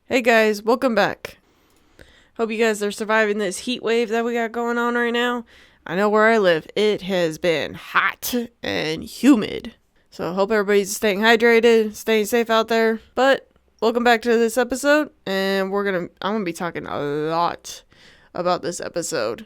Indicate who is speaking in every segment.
Speaker 1: Hey guys, welcome back. Hope you guys are surviving this heat wave that we got going on right now. I know where I live, it has been hot and humid. So hope everybody's staying hydrated, staying safe out there. But welcome back to this episode, and I'm gonna be talking a lot about this episode.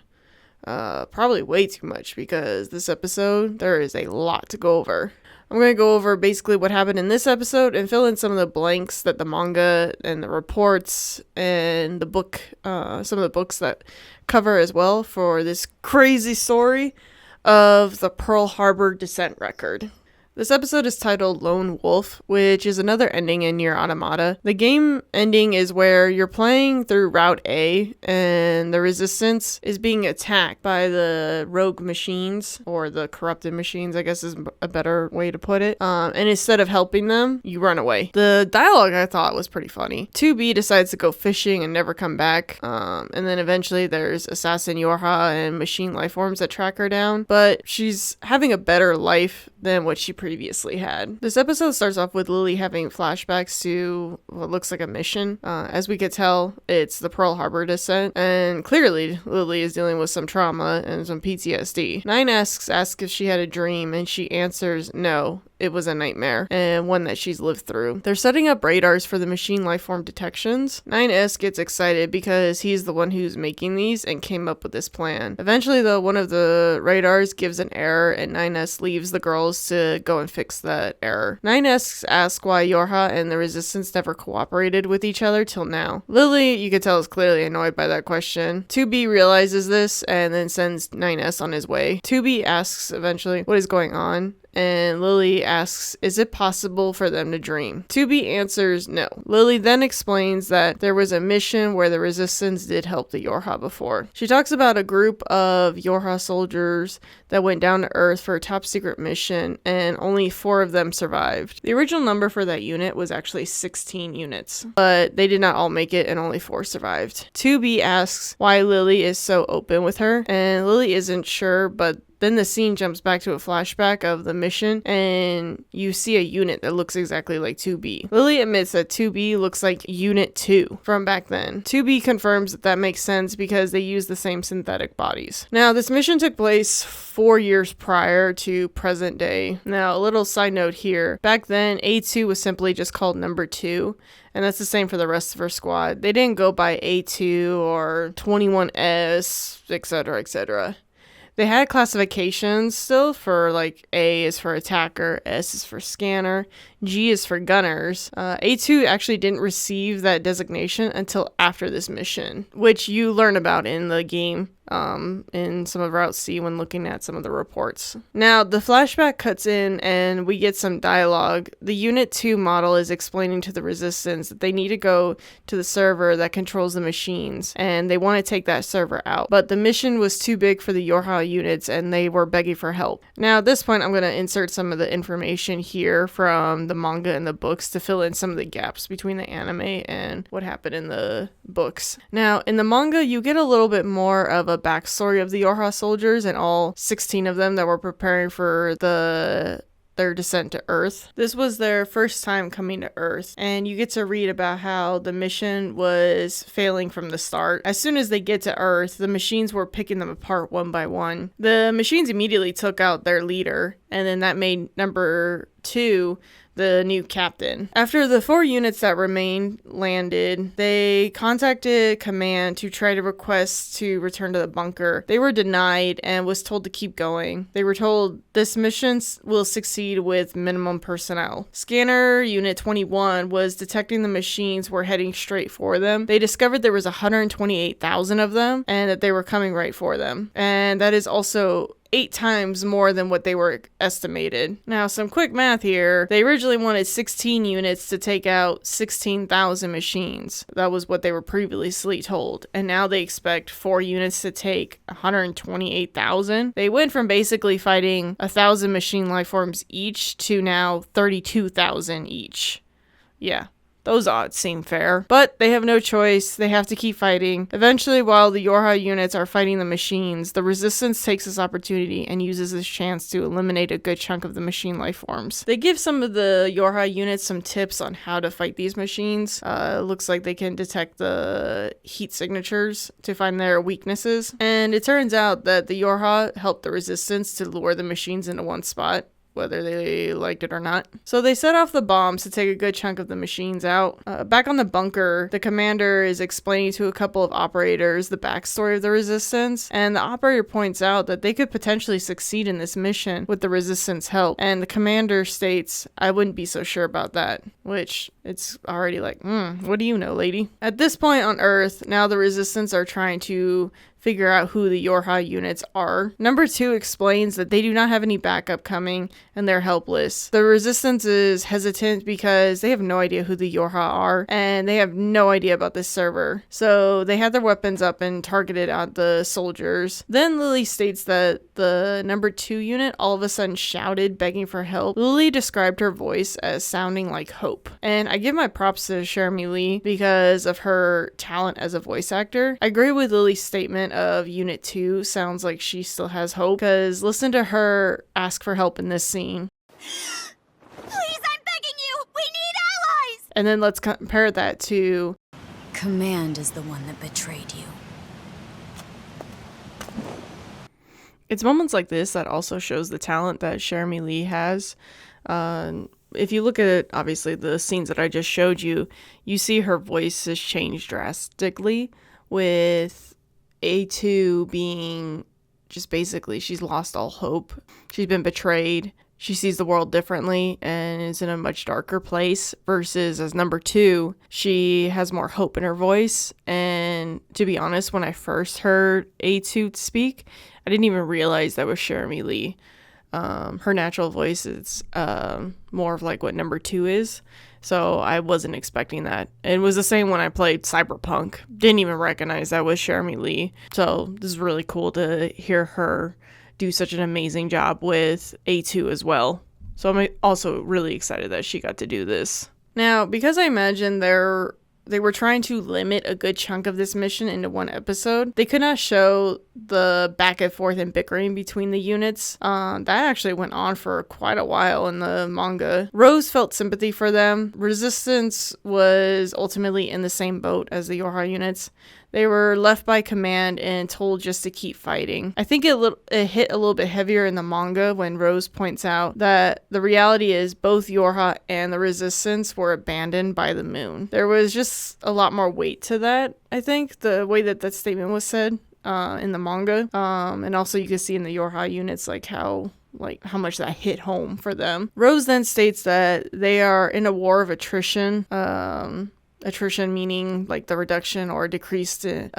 Speaker 1: Probably way too much because this episode, there is a lot to go over. I'm going to go over basically what happened in this episode and fill in some of the blanks that the manga and the reports and the book, some of the books that cover as well for this crazy story of the Pearl Harbor descent record. This episode is titled Lone Wolf, which is another ending in Nier Automata. The game ending is where you're playing through Route A, and the Resistance is being attacked by the rogue machines, or the corrupted machines, I guess is a better way to put it. And instead of helping them, you run away. The dialogue I thought was pretty funny. 2B decides to go fishing and never come back. And then eventually there's Assassin Yorha and machine life forms that track her down. But she's having a better life than what she previously had. This episode starts off with Lily having flashbacks to what looks like a mission. As we could tell, it's the Pearl Harbor descent, and clearly Lily is dealing with some trauma and some PTSD. Nine asks if she had a dream, and she answers no. It was a nightmare, and one that she's lived through. They're setting up radars for the machine lifeform detections. 9S gets excited because he's the one who's making these and came up with this plan. Eventually, though, one of the radars gives an error, and 9S leaves the girls to go and fix that error. 9S asks why Yorha and the Resistance never cooperated with each other till now. Lily, you could tell, is clearly annoyed by that question. 2B realizes this and then sends 9S on his way. 2B asks eventually what is going on, and Lily asks, is it possible for them to dream? 2B answers no. Lily then explains that there was a mission where the Resistance did help the Yorha before. She talks about a group of Yorha soldiers that went down to Earth for a top secret mission, and only 4 of them survived. The original number for that unit was actually 16 units, but they did not all make it and only 4 survived. 2B asks why Lily is so open with her, and Lily isn't sure, but then the scene jumps back to a flashback of the mission, and you see a unit that looks exactly like 2B. Lily admits that 2B looks like Unit 2 from back then. 2B confirms that makes sense because they use the same synthetic bodies. Now, this mission took place 4 years prior to present day. Now, a little side note here. Back then, A2 was simply just called Number 2. And that's the same for the rest of her squad. They didn't go by A2 or 21S, etc., etc. They had classifications still for, like, A is for attacker, S is for scanner, G is for gunners. A2 actually didn't receive that designation until after this mission, which you learn about in the game in some of Route C when looking at some of the reports. Now, the flashback cuts in and we get some dialogue. The Unit 2 model is explaining to the Resistance that they need to go to the server that controls the machines, and they want to take that server out. But the mission was too big for the Yorha units, and they were begging for help. Now, at this point, I'm going to insert some of the information here from the manga and the books to fill in some of the gaps between the anime and what happened in the books. Now, in the manga, you get a little bit more of a backstory of the Yorha soldiers and all 16 of them that were preparing for their descent to Earth. This was their first time coming to Earth, and you get to read about how the mission was failing from the start. As soon as they get to Earth, the machines were picking them apart one by one. The machines immediately took out their leader, and then that made Number 2 the new captain. After the 4 units that remained landed, they contacted command to try to request to return to the bunker. They were denied and was told to keep going. They were told this mission will succeed with minimum personnel. Scanner Unit 21 was detecting the machines were heading straight for them. They discovered there was 128,000 of them and that they were coming right for them. And that is also 8 times more than what they were estimated. Now, some quick math here. They originally wanted 16 units to take out 16,000 machines. That was what they were previously told. And now they expect 4 units to take 128,000. They went from basically fighting 1,000 machine life forms each to now 32,000 each. Yeah. Those odds seem fair. But they have no choice. They have to keep fighting. Eventually, while the Yorha units are fighting the machines, the Resistance takes this opportunity and uses this chance to eliminate a good chunk of the machine life forms. They give some of the Yorha units some tips on how to fight these machines. It looks like they can detect the heat signatures to find their weaknesses. And it turns out that the Yorha helped the Resistance to lure the machines into one spot, whether they liked it or not. So they set off the bombs to take a good chunk of the machines out. Back on the bunker, the commander is explaining to a couple of operators the backstory of the Resistance, and the operator points out that they could potentially succeed in this mission with the Resistance help, and the commander states, "I wouldn't be so sure about that," which it's already like, what do you know, lady? At this point on Earth, now the Resistance are trying to figure out who the Yorha units are. Number 2 explains that they do not have any backup coming and they're helpless. The Resistance is hesitant because they have no idea who the Yorha are and they have no idea about this server. So they had their weapons up and targeted at the soldiers. Then Lily states that the number 2 unit all of a sudden shouted, begging for help. Lily described her voice as sounding like hope. And I give my props to Jeremy Lee because of her talent as a voice actor. I agree with Lily's statement of Unit 2 sounds like she still has hope, because listen to her ask for help in this scene.
Speaker 2: Please, I'm begging you! We need allies!
Speaker 1: And then let's compare that to
Speaker 2: Command is the one that betrayed you.
Speaker 1: It's moments like this that also shows the talent that Jeremy Lee has. If you look at, obviously, the scenes that I just showed you, you see her voice has changed drastically, with A2 being just basically she's lost all hope. She's been betrayed. She sees the world differently and is in a much darker place, versus as number 2, she has more hope in her voice. And to be honest, when I first heard A2 speak, I didn't even realize that was Jeremy Lee. Her natural voice is more of like what number 2 is. So I wasn't expecting that. It was the same when I played Cyberpunk. Didn't even recognize that was Jeremy Lee. So this is really cool to hear her do such an amazing job with A2 as well. So I'm also really excited that she got to do this. Now, because I imagine they were trying to limit a good chunk of this mission into one episode, they could not show the back and forth and bickering between the units. That actually went on for quite a while in the manga. Rose felt sympathy for them. Resistance was ultimately in the same boat as the Yorha units. They were left by command and told just to keep fighting. I think it hit a little bit heavier in the manga when Rose points out that the reality is both Yorha and the Resistance were abandoned by the moon. There was just a lot more weight to that, I think, the way that statement was said in the manga. And also you can see in the Yorha units how much that hit home for them. Rose then states that they are in a war of attrition. Attrition meaning like the reduction or decrease in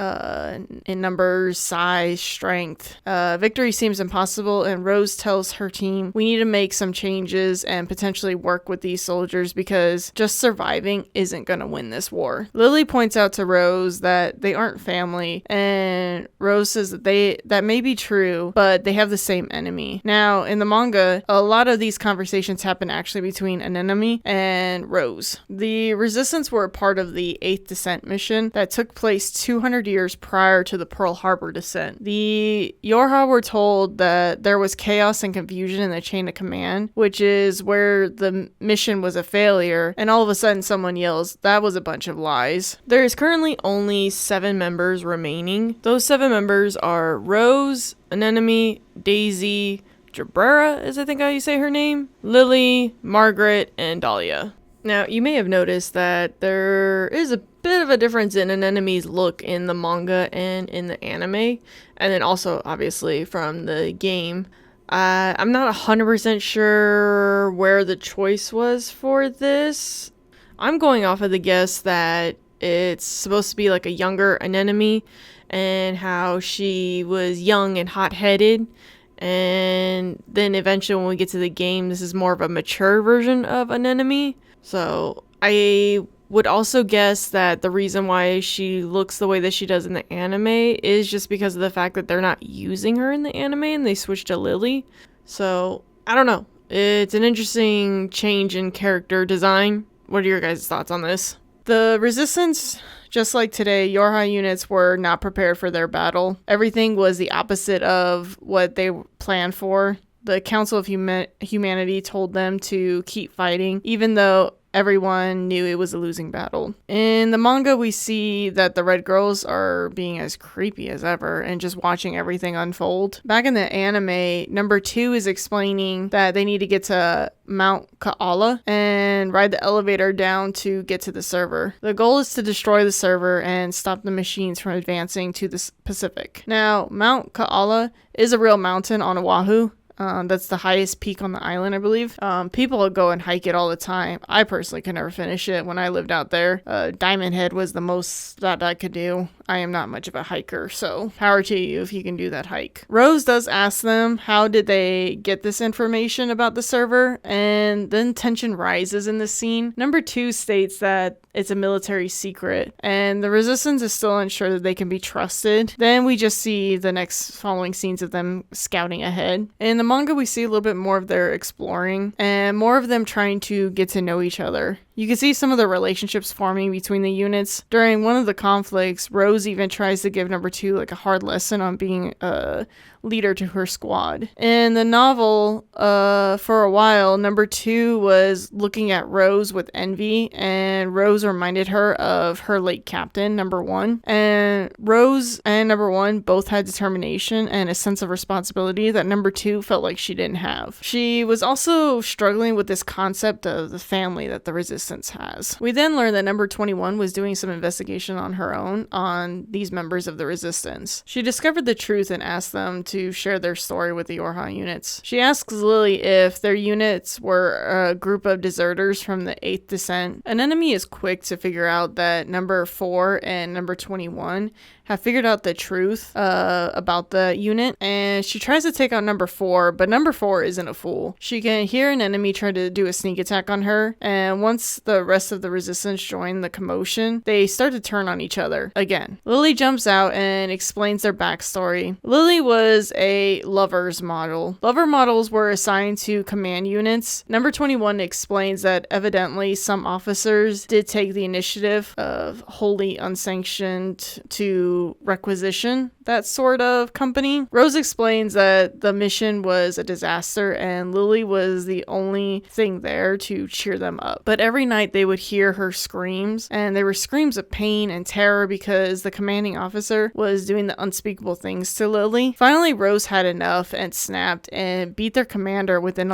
Speaker 1: numbers, size, strength. Victory seems impossible, and Rose tells her team, we need to make some changes and potentially work with these soldiers because just surviving isn't going to win this war. Lily points out to Rose that they aren't family, and Rose says that that may be true, but they have the same enemy. Now, in the manga, a lot of these conversations happen actually between an enemy and Rose. The Resistance were a part of the 8th Descent mission that took place 200 years prior to the Pearl Harbor descent. The Yorha were told that there was chaos and confusion in the chain of command, which is where the mission was a failure, and all of a sudden someone yells, that was a bunch of lies. There is currently only 7 members remaining. Those 7 members are Rose, Anemone, Daisy, Jabrera is I think how you say her name, Lily, Margaret, and Dahlia. Now, you may have noticed that there is a bit of a difference in Anemone's look in the manga and in the anime, and then also, obviously, from the game. I'm not 100% sure where the choice was for this. I'm going off of the guess that it's supposed to be like a younger Anemone, and how she was young and hot-headed, and then eventually when we get to the game, this is more of a mature version of Anemone. So I would also guess that the reason why she looks the way that she does in the anime is just because of the fact that they're not using her in the anime and they switched to Lily. So I don't know. It's an interesting change in character design What are your guys' thoughts on this? The resistance, just like today, Yorha units were not prepared for their battle. Everything was the opposite of what they planned for. The Council of Humanity told them to keep fighting, even though everyone knew it was a losing battle. In the manga, we see that the red girls are being as creepy as ever and just watching everything unfold. Back in the anime, number 2 is explaining that they need to get to Mount Kaala and ride the elevator down to get to the server. The goal is to destroy the server and stop the machines from advancing to the Pacific. Now, Mount Kaala is a real mountain on Oahu. That's the highest peak on the island, I believe. People go and hike it all the time. I personally could never finish it when I lived out there. Diamond Head was the most that I could do. I am not much of a hiker, so power to you if you can do that hike. Rose does ask them how did they get this information about the server, and then tension rises in the scene. Number 2 states that it's a military secret, and the resistance is still unsure that they can be trusted. Then we just see the next following scenes of them scouting ahead. In the manga, we see a little bit more of their exploring and more of them trying to get to know each other. You can see some of the relationships forming between the units. During one of the conflicts, Rose even tries to give number 2 like a hard lesson on being a leader to her squad. In the novel, for a while, number 2 was looking at Rose with envy, and Rose reminded her of her late captain, number 1. And Rose and number 1 both had determination and a sense of responsibility that number 2 felt like she didn't have. She was also struggling with this concept of the family that the resistance has. We then learned that number 21 was doing some investigation on her own on these members of the resistance. She discovered the truth and asked them to share their story with the Yorha units. She asks Lily if their units were a group of deserters from the 8th Descent. An enemy is quick to figure out that number 4 and number 21 have figured out the truth about the unit, and she tries to take out number 4, but number 4 isn't a fool. She can hear an enemy try to do a sneak attack on her, and once the rest of the resistance join the commotion, they start to turn on each other again. Lily jumps out and explains their backstory. Lily was a lover's model. Lover models were assigned to command units. Number 21 explains that evidently some officers did take the initiative of wholly unsanctioned to requisition that sort of company. Rose explains that the mission was a disaster and Lily was the only thing there to cheer them up. But every night they would hear her screams, and they were screams of pain and terror because the commanding officer was doing the unspeakable things to Lily. Finally, Rose had enough and snapped and beat their commander within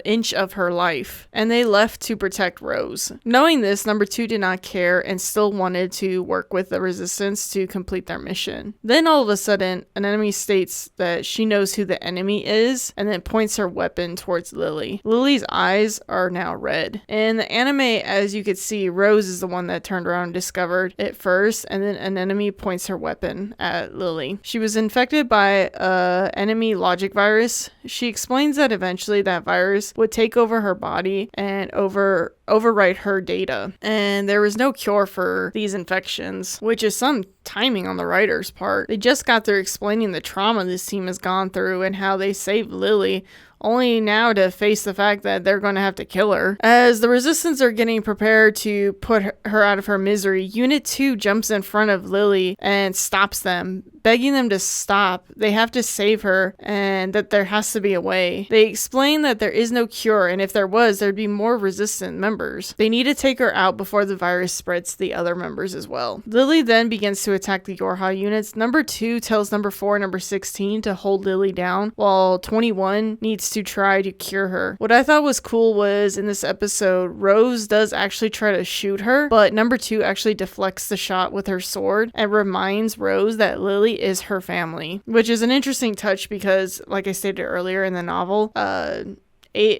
Speaker 1: inch of her life, and they left to protect Rose. Knowing this, number 2 did not care and still wanted to work with the resistance to complete their mission. Then all of a sudden, an enemy states that she knows who the enemy is and then points her weapon towards Lily. Lily's eyes are now red. In the anime, as you could see, Rose is the one that turned around and discovered it first, and then an enemy points her weapon at Lily. She was infected by an enemy logic virus. She explains that eventually that virus would take over her body and overwrite her data. And there was no cure for these infections, which is some timing on the writer's part. They just got through explaining the trauma this team has gone through and how they saved Lily, only now to face the fact that they're going to have to kill her. As the resistance are getting prepared to put her out of her misery, Unit 2 jumps in front of Lily and stops them, begging them to stop. They have to save her and that there has to be a way. They explain that there is no cure, and if there was, there'd be more resistant members. They need to take her out before the virus spreads to the other members as well. Lily then begins to attack the Yorha units. Number 2 tells number 4 and number 16 to hold Lily down, while 21 needs to try to cure her. What I thought was cool was in this episode, Rose does actually try to shoot her, but number 2 actually deflects the shot with her sword and reminds Rose that Lily is her family, which is an interesting touch because, like I stated earlier in the novel,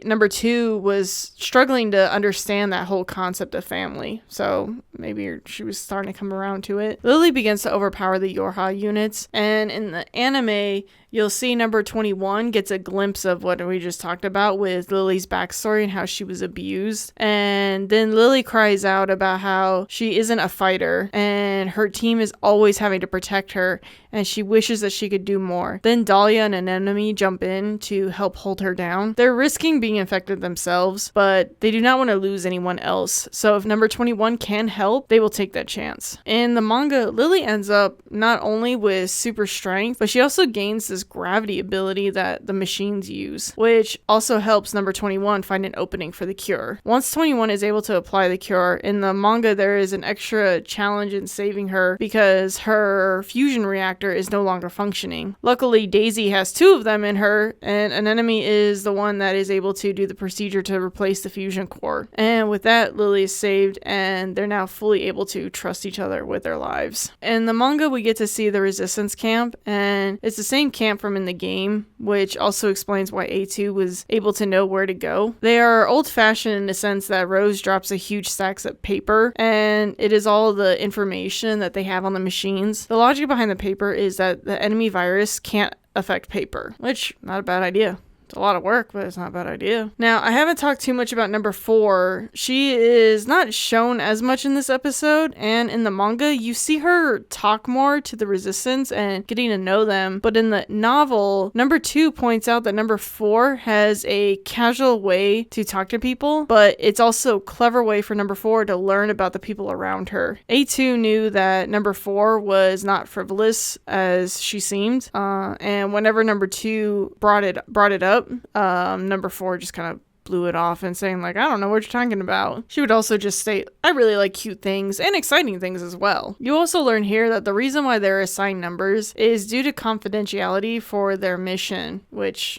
Speaker 1: number 2 was struggling to understand that whole concept of family, so maybe she was starting to come around to it. Lily begins to overpower the Yorha units, and in the anime, you'll see number 21 gets a glimpse of what we just talked about with Lily's backstory and how she was abused. And then Lily cries out about how she isn't a fighter and her team is always having to protect her, and she wishes that she could do more. Then Dahlia and an enemy jump in to help hold her down. They're risking risking being infected themselves, but they do not want to lose anyone else. So if number 21 can help, they will take that chance. In the manga, Lily ends up not only with super strength, but she also gains this gravity ability that the machines use, which also helps number 21 find an opening for the cure. Once 21 is able to apply the cure, in the manga there is an extra challenge in saving her because her fusion reactor is no longer functioning. Luckily, Daisy has 2 of them in her, and an enemy is the one that is able to do the procedure to replace the fusion core. And with that, Lily is saved, and they're now fully able to trust each other with their lives. In the manga, we get to see the resistance camp, and it's the same camp from in the game, which also explains why A2 was able to know where to go. They are old-fashioned in the sense that Rose drops a huge stacks of paper, and it is all the information that they have on the machines. The logic behind the paper is that the enemy virus can't affect paper, which, not a bad idea. It's a lot of work, but it's not a bad idea. Now, I haven't talked too much about number 4. She is not shown as much in this episode, and in the manga, you see her talk more to the resistance and getting to know them. But in the novel, number 2 points out that number 4 has a casual way to talk to people, but it's also a clever way for number 4 to learn about the people around her. A2 knew that number 4 was not frivolous as she seemed, and whenever number 2 brought it up, number 4 just kind of blew it off and saying like, I don't know what you're talking about. She would also just state, I really like cute things and exciting things as well. You also learn here that the reason why they're assigned numbers is due to confidentiality for their mission, which,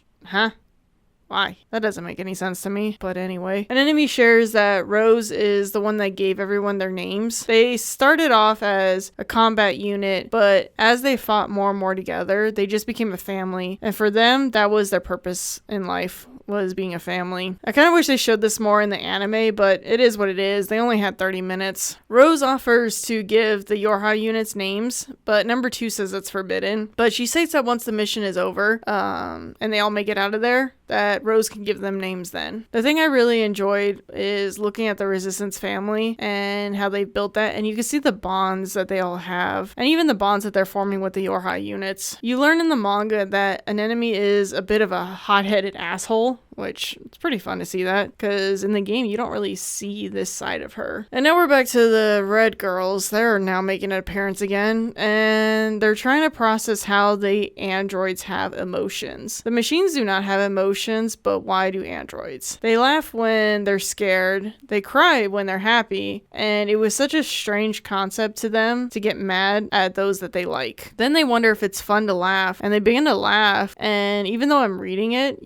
Speaker 1: why? That doesn't make any sense to me. But anyway, an enemy shares that Rose is the one that gave everyone their names. They started off as a combat unit, but as they fought more and more together, they just became a family. And for them, that was their purpose in life, was being a family. I kind of wish they showed this more in the anime, but it is what it is. They only had 30 minutes. Rose offers to give the Yorha units names, but number 2 says it's forbidden. But she states that once the mission is over, and they all make it out of there, that Rose can give them names then. The thing I really enjoyed is looking at the Resistance family and how they built that, and you can see the bonds that they all have, and even the bonds that they're forming with the Yorha units. You learn in the manga that an enemy is a bit of a hot-headed asshole, which it's pretty fun to see that, because in the game you don't really see this side of her. And now we're back to the Red Girls. They're now making an appearance again, and they're trying to process how the androids have emotions. The machines do not have emotions, but why do androids? They laugh when they're scared, they cry when they're happy, and it was such a strange concept to them to get mad at those that they like. Then they wonder if it's fun to laugh, and they begin to laugh, and even though I'm reading it,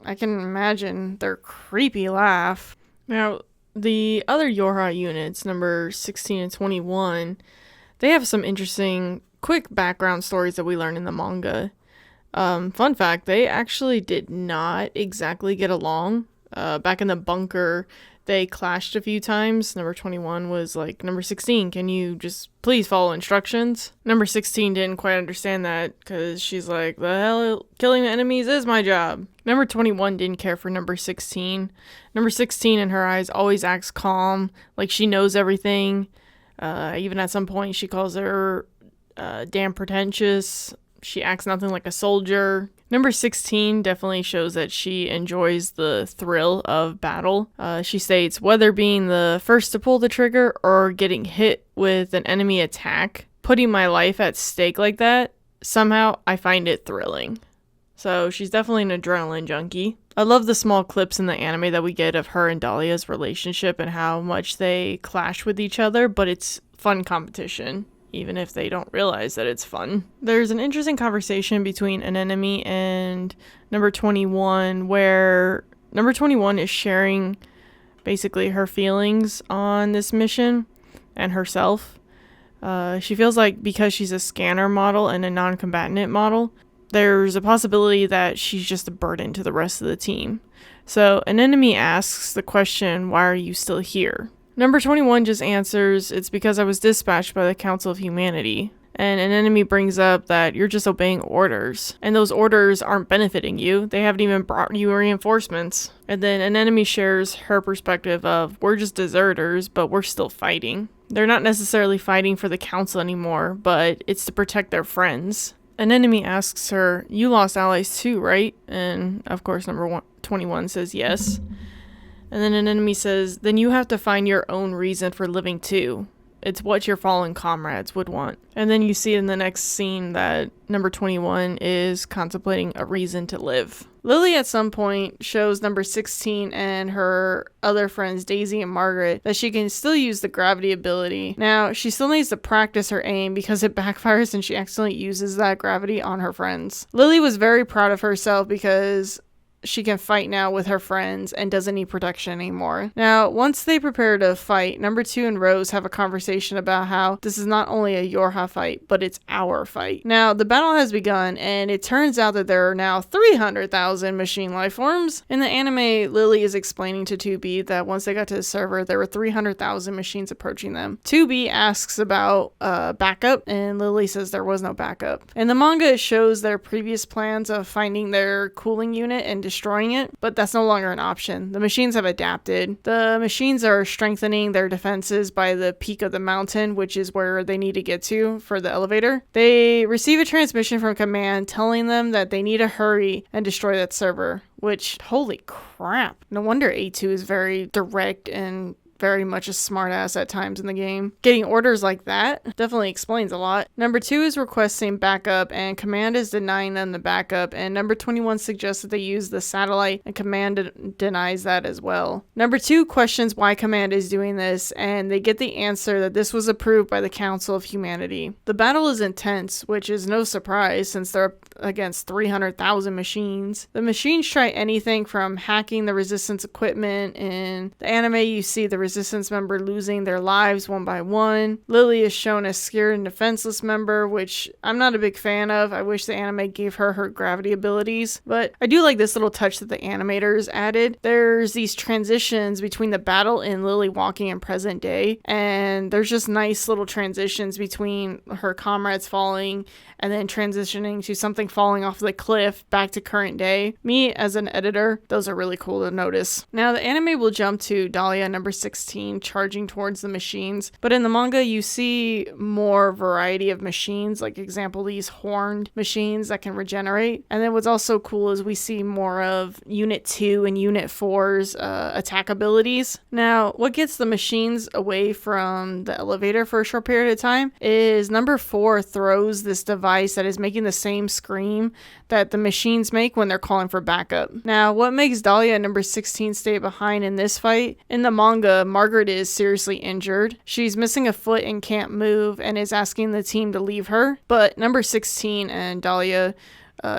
Speaker 1: I can imagine their creepy laugh. Now, the other Yorha units, number 16 and 21, they have some interesting, quick background stories that we learn in the manga. Fun fact, they actually did not exactly get along. Back in the bunker, they clashed a few times. Number 21 was like, number 16, can you just please follow instructions? Number 16 didn't quite understand that because she's like, the hell, killing the enemies is my job. Number 21 didn't care for number 16. Number 16 in her eyes always acts calm, like she knows everything. Even at some point she calls her damn pretentious. She acts nothing like a soldier. Number 16 definitely shows that she enjoys the thrill of battle. She states, whether being the first to pull the trigger or getting hit with an enemy attack, putting my life at stake like that, somehow I find it thrilling. So she's definitely an adrenaline junkie. I love the small clips in the anime that we get of her and Dahlia's relationship and how much they clash with each other, but it's fun competition, even if they don't realize that it's fun. There's an interesting conversation between an enemy and number 21 where number 21 is sharing basically her feelings on this mission and herself. She feels like because she's a scanner model and a non-combatant model, there's a possibility that she's just a burden to the rest of the team. So an enemy asks the question, why are you still here? Number 21 just answers, it's because I was dispatched by the Council of Humanity. And an enemy brings up that you're just obeying orders. And those orders aren't benefiting you. They haven't even brought you reinforcements. And then an enemy shares her perspective of, we're just deserters, but we're still fighting. They're not necessarily fighting for the Council anymore, but it's to protect their friends. An enemy asks her, "You lost allies too, right?" And of course, number 21 says yes. And then an enemy says, "Then you have to find your own reason for living too. It's what your fallen comrades would want." And then you see in the next scene that number 21 is contemplating a reason to live. Lily at some point shows number 16 and her other friends Daisy and Margaret that she can still use the gravity ability. Now, she still needs to practice her aim because it backfires and she accidentally uses that gravity on her friends. Lily was very proud of herself because she can fight now with her friends and doesn't need protection anymore. Now, once they prepare to fight, number 2 and Rose have a conversation about how this is not only a Yorha fight, but it's our fight. Now, the battle has begun, and it turns out that there are now 300,000 machine life forms. In the anime, Lily is explaining to 2B that once they got to the server, there were 300,000 machines approaching them. 2B asks about backup, and Lily says there was no backup. In the manga, it shows their previous plans of finding their cooling unit and destroying it, but that's no longer an option. The machines have adapted. The machines are strengthening their defenses by the peak of the mountain, which is where they need to get to for the elevator. They receive a transmission from command telling them that they need to hurry and destroy that server, which, holy crap. No wonder A2 is very direct and very much a smartass at times in the game. Getting orders like that definitely explains a lot. Number 2 is requesting backup and command is denying them the backup, and number 21 suggests that they use the satellite and command denies that as well. Number 2 questions why command is doing this, and they get the answer that this was approved by the Council of Humanity. The battle is intense, which is no surprise since they're up against 300,000 machines. The machines try anything from hacking the resistance equipment. In the anime, you see the resistance member losing their lives one by one. Lily is shown as scared and defenseless member, which I'm not a big fan of. I wish the anime gave her gravity abilities, but I do like this little touch that the animators added. There's these transitions between the battle and Lily walking in present day, and there's just nice little transitions between her comrades falling and then transitioning to something falling off the cliff back to current day. Me, as an editor, those are really cool to notice. Now, the anime will jump to Dahlia number 16 charging towards the machines, but in the manga, you see more variety of machines, like example, these horned machines that can regenerate. And then what's also cool is we see more of Unit 2 and Unit 4's attack abilities. Now, what gets the machines away from the elevator for a short period of time is number 4 throws this device that is making the same scream that the machines make when they're calling for backup. Now, what makes Dahlia number 16 stay behind in this fight? In the manga, Margaret is seriously injured. She's missing a foot and can't move and is asking the team to leave her, but number 16 and Dahlia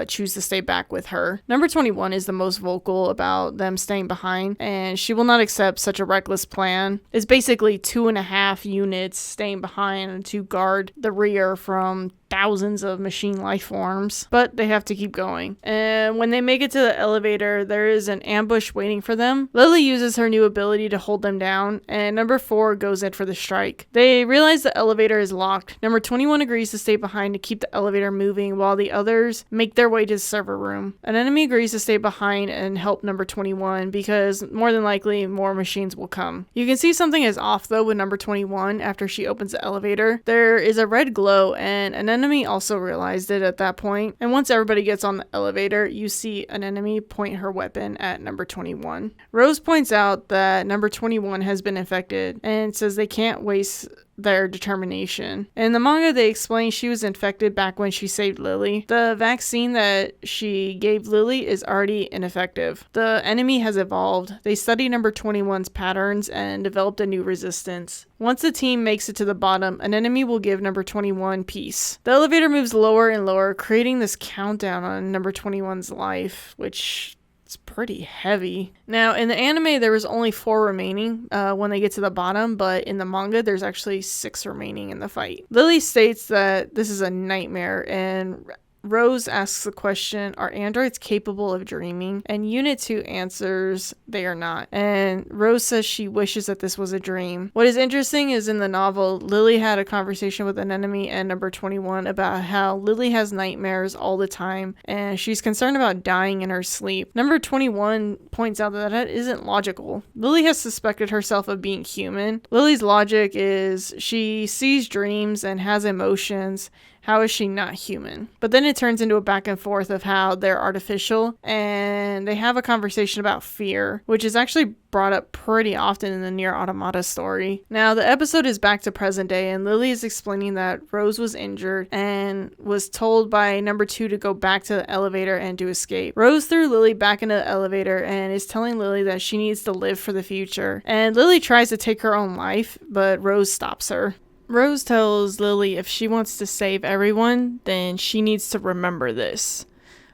Speaker 1: choose to stay back with her. Number 21 is the most vocal about them staying behind, and she will not accept such a reckless plan. It's basically 2.5 units staying behind to guard the rear from thousands of machine life forms, but they have to keep going. And when they make it to the elevator, there is an ambush waiting for them. Lily uses her new ability to hold them down, and number 4 goes in for the strike. They realize the elevator is locked. Number 21 agrees to stay behind to keep the elevator moving while the others make their way to the server room. An enemy agrees to stay behind and help number 21 because more than likely more machines will come. You can see something is off though with number 21 after she opens the elevator. There is a red glow, and an enemy also realized it at that point. And once everybody gets on the elevator, you see an enemy point her weapon at number 21. Rose points out that number 21 has been infected and says they can't waste their determination. In the manga, they explain she was infected back when she saved Lily. The vaccine that she gave Lily is already ineffective. The enemy has evolved. They studied number 21's patterns and developed a new resistance. Once the team makes it to the bottom, an enemy will give number 21 peace. The elevator moves lower and lower, creating this countdown on number 21's life, which it's pretty heavy. Now, in the anime, there was only 4 remaining when they get to the bottom, but in the manga, there's actually 6 remaining in the fight. Lily states that this is a nightmare, and Rose asks the question, are androids capable of dreaming? And Unit 2 answers they are not. And Rose says she wishes that this was a dream. What is interesting is in the novel, Lily had a conversation with an enemy and number 21 about how Lily has nightmares all the time and she's concerned about dying in her sleep. Number 21 points out that that isn't logical. Lily has suspected herself of being human. Lily's logic is she sees dreams and has emotions, How is she not human? But then it turns into a back and forth of how they're artificial, and they have a conversation about fear, which is actually brought up pretty often in the Nier Automata story. Now, the episode is back to present day, and Lily is explaining that Rose was injured and was told by number 2 to go back to the elevator and to escape. Rose threw Lily back into the elevator and is telling Lily that she needs to live for the future. And Lily tries to take her own life, but Rose stops her. Rose tells Lily if she wants to save everyone, then she needs to remember this,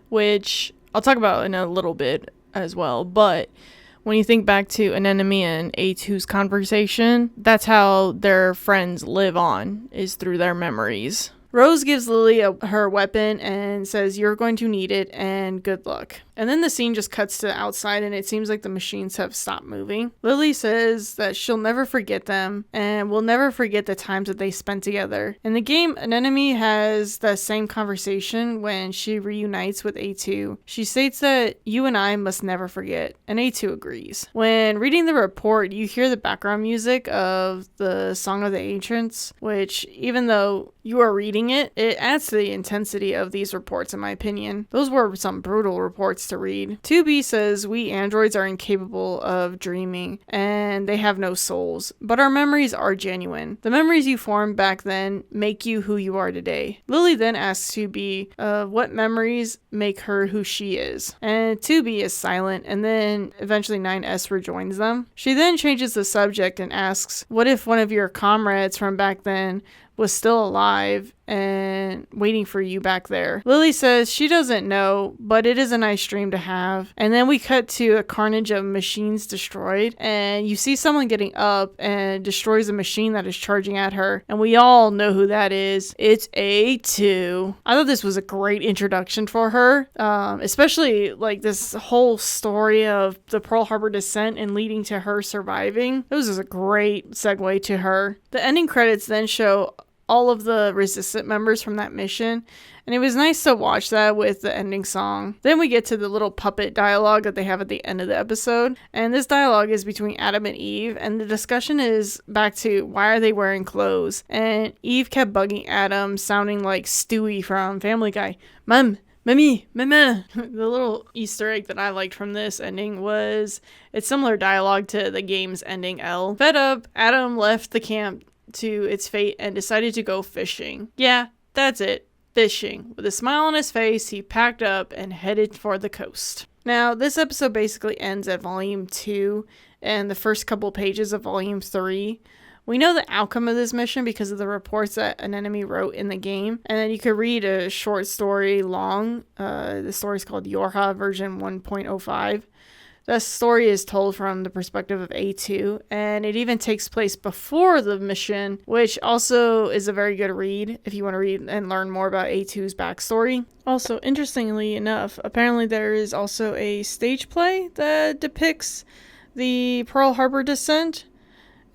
Speaker 1: which I'll talk about in a little bit as well, but when you think back to Anemone and A2's conversation, that's how their friends live on, is through their memories. Rose gives Lily her weapon and says, "You're going to need it, and good luck." And then the scene just cuts to outside, and it seems like the machines have stopped moving. Lily says that she'll never forget them, and will never forget the times that they spent together. In the game, Anemone has the same conversation when she reunites with A2. She states that you and I must never forget, and A2 agrees. When reading the report, you hear the background music of the Song of the Ancients, which, even though you are reading it, it adds to the intensity of these reports, in my opinion. Those were some brutal reports to read. 2B says we androids are incapable of dreaming and they have no souls, but our memories are genuine. The memories you formed back then make you who you are today. Lily then asks 2B what memories make her who she is, and 2B is silent, and then eventually 9S rejoins them. She then changes the subject and asks, what if one of your comrades from back then was still alive and waiting for you back there? Lily says she doesn't know, but it is a nice dream to have. And then we cut to a carnage of machines destroyed, and you see someone getting up and destroys a machine that is charging at her, and we all know who that is. It's A2. I thought this was a great introduction for her, especially like this whole story of the Pearl Harbor descent and leading to her surviving. It was just a great segue to her. The ending credits then show all of the resistant members from that mission, and it was nice to watch that with the ending song. Then we get to the little puppet dialogue that they have at the end of the episode, and this dialogue is between Adam and Eve, and the discussion is back to why are they wearing clothes, and Eve kept bugging Adam, sounding like Stewie from Family Guy. Mom, Mommy, Mama. The little Easter egg that I liked from this ending was it's similar dialogue to the game's ending L. Fed up, Adam left the camp to its fate and decided to go fishing. Yeah, that's it. Fishing. With a smile on his face, he packed up and headed for the coast. Now, this episode basically ends at Volume 2 and the first couple pages of Volume 3. We know the outcome of this mission because of the reports that Anemone wrote in the game. And then you could read a short story long. The story is called Yorha version 1.05. The story is told from the perspective of A2, and it even takes place before the mission, which also is a very good read if you want to read and learn more about A2's backstory. Also, interestingly enough, apparently there is also a stage play that depicts the Pearl Harbor descent.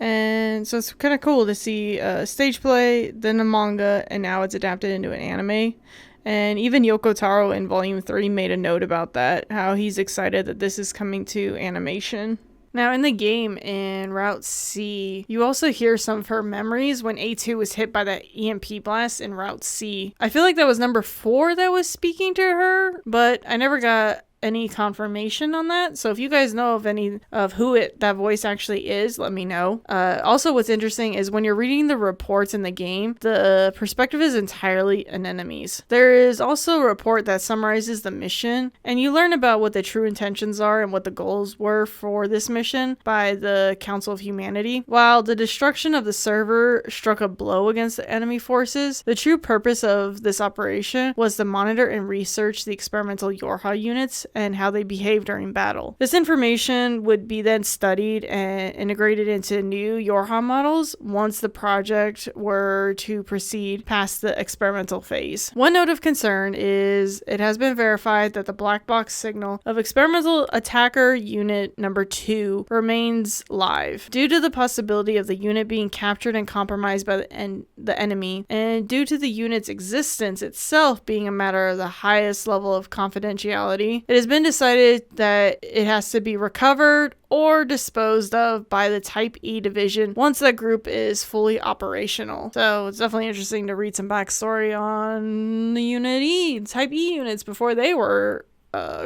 Speaker 1: And so it's kind of cool to see a stage play, then a manga, and now it's adapted into an anime. And even Yoko Taro in Volume 3 made a note about that, how he's excited that this is coming to animation. Now, in the game, in Route C, you also hear some of her memories when A2 was hit by that EMP blast in Route C. I feel like that was number 4 that was speaking to her, but I never got any confirmation on that. So if you guys know of any of who that voice actually is, let me know. Also, what's interesting is when you're reading the reports in the game, the perspective is entirely Anemone's. There is also a report that summarizes the mission, and you learn about what the true intentions are and what the goals were for this mission by the Council of Humanity. While the destruction of the server struck a blow against the enemy forces, the true purpose of this operation was to monitor and research the experimental Yorha units and how they behave during battle. This information would be then studied and integrated into new Yorha models once the project were to proceed past the experimental phase. One note of concern is it has been verified that the black box signal of experimental attacker unit number 2 remains live. Due to the possibility of the unit being captured and compromised by the enemy, and due to the unit's existence itself being a matter of the highest level of confidentiality, it is has been decided that it has to be recovered or disposed of by the Type E division once that group is fully operational. So it's definitely interesting to read some backstory on the Type E units before they were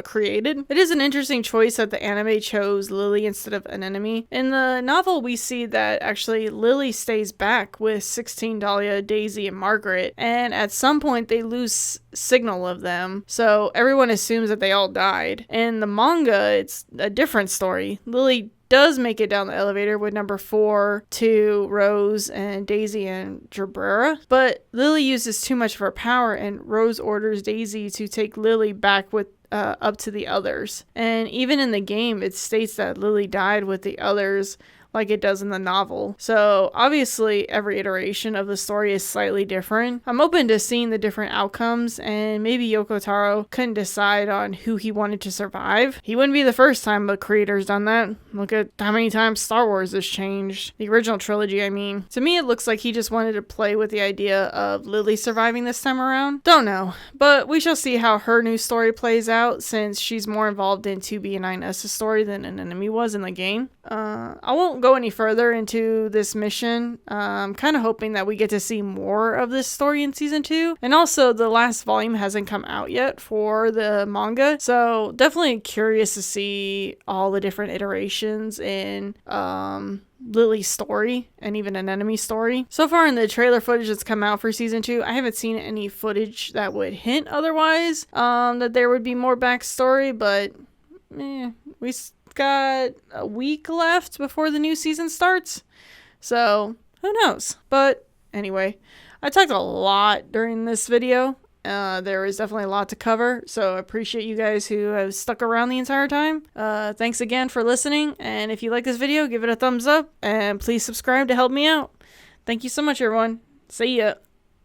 Speaker 1: created. It is an interesting choice that the anime chose Lily instead of an enemy. In the novel, we see that actually Lily stays back with 16 Dahlia, Daisy, and Margaret, and at some point they lose signal of them, so everyone assumes that they all died. In the manga, it's a different story. Lily does make it down the elevator with number 4 to Rose and Daisy and Jabrera, but Lily uses too much of her power and Rose orders Daisy to take Lily back with up to the others. And even in the game, it states that Lily died with the others like it does in the novel. So obviously every iteration of the story is slightly different. I'm open to seeing the different outcomes, and maybe Yoko Taro couldn't decide on who he wanted to survive. He wouldn't be the first time the creator's done that. Look at how many times Star Wars has changed. The original trilogy, I mean. To me, it looks like he just wanted to play with the idea of Lily surviving this time around. Don't know, but we shall see how her new story plays out, since she's more involved in 2B and 9S's story than an enemy was in the game. I won't go any further into this mission. I'm kind of hoping that we get to see more of this story in season 2. And also, the last volume hasn't come out yet for the manga, so definitely curious to see all the different iterations in Lily's story and even an enemy story. So far in the trailer footage that's come out for season 2, I haven't seen any footage that would hint otherwise, that there would be more backstory, but we got a week left before the new season starts, so who knows. But anyway, I talked a lot during this video. There is definitely a lot to cover, so I appreciate you guys who have stuck around the entire time. Thanks again for listening, and if you like this video, give it a thumbs up, and please subscribe to help me out. Thank you so much, everyone. See ya.